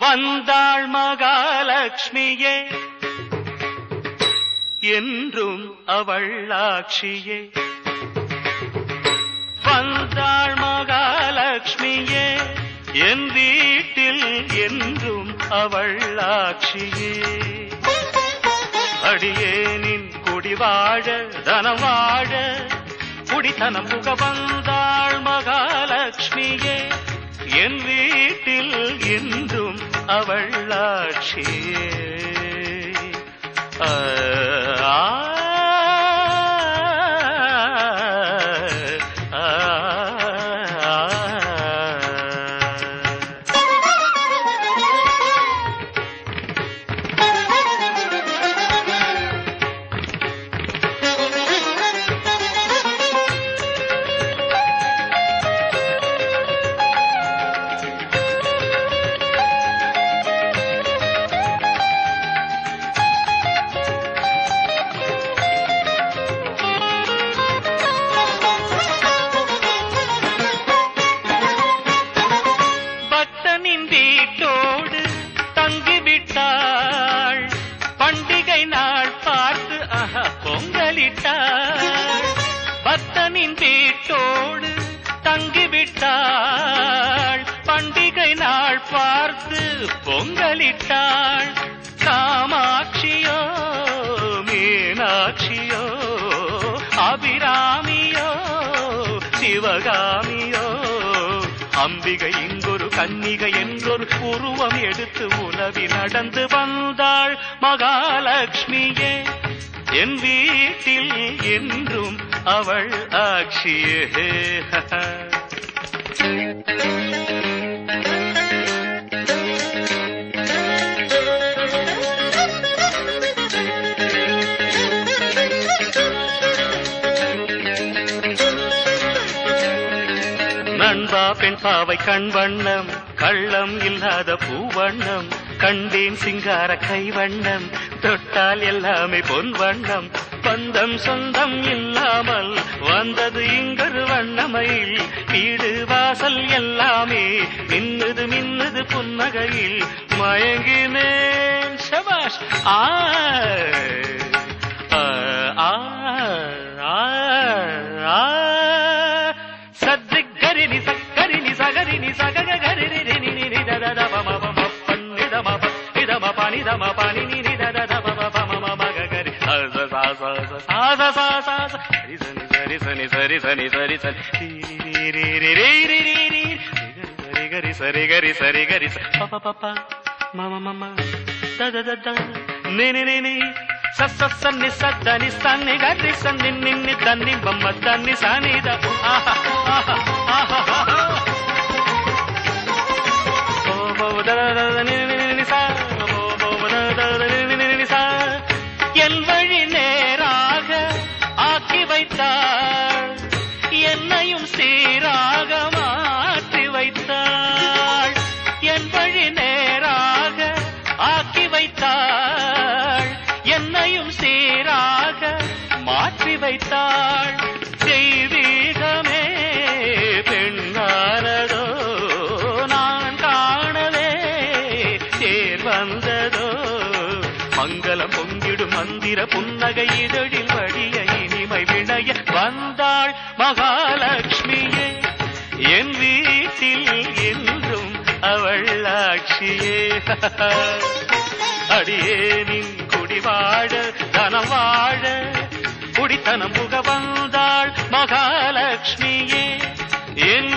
வந்தாள் மகாலட்சுமியே என்றும் அவள் ஆட்சியே. வந்தாள் மகாலட்சுமியே என் வீட்டில் என்றும் அவள் ஆட்சியே. அடியேனின் குடி வாழ தனம் வாழ குடித்தனம் புக வந்தாள் மகாலட்சுமியே என் வீட்டில் என்றும் அவள் ஆட்சியே. பக்தனின் வீட்டோடு தங்கிவிட்டாள், பண்டிகை நாள் பார்த்து பொங்கலிட்டாள். காமாட்சியோ மீனாட்சியோ அபிராமியோ சிவகாமியோ அம்பிகை இங்கொரு கன்னிகை என்றொரு உருவம் எடுத்து உலவி நடந்து வந்தாள் மகாலட்சுமியே என் வீட்டில் என்றும் அவள் ஆட்சியே. நண்பா பெண் பாவை கண் வண்ணம் கள்ளம் இல்லாத பூவண்ணம் கண்டேன் சிங்கார கைவண்ணம் தொட்டால் எல்லாமே பொன் வண்ணம் பந்தம் சொந்தம் இல்லாமல் வந்தது இங்கொரு வண்ணமையில் வீடு வாசல் எல்லாமே மின்னுது மின்னுது புன்னகையில் மயங்கினேன் சபாஷ். சத்ரிகரினி சக்கரினி சகரினி சககரினி సన్ని సద్దని సన్ని గరి సన్ని నిన్ని తన్ని బొమ్మ తన్ని సనిద என் வழி நேராக ஆக்கி வைத்தாள், என்னையும் சீராக மாற்றி வைத்தாள். என் வழி நேராக ஆக்கி வைத்தாள், என்னையும் சீராக மாற்றி வைத்தாள். தெய்வீகமே பெண்ணானதோ நான் காணவே தேர் வந்ததோ மங்களம் பொங்கிடும் மந்திர புன்னகை இதழில் வழிய இனிமை விளைய வந்தாள் மகாலட்சுமியே என் வீட்டில் என்றும் அவள் ஆட்சியே. அடியேனின் குடி வாழ தனம் வாழ குடித்தனம் புக வந்தாள் மகாலட்சுமியே என்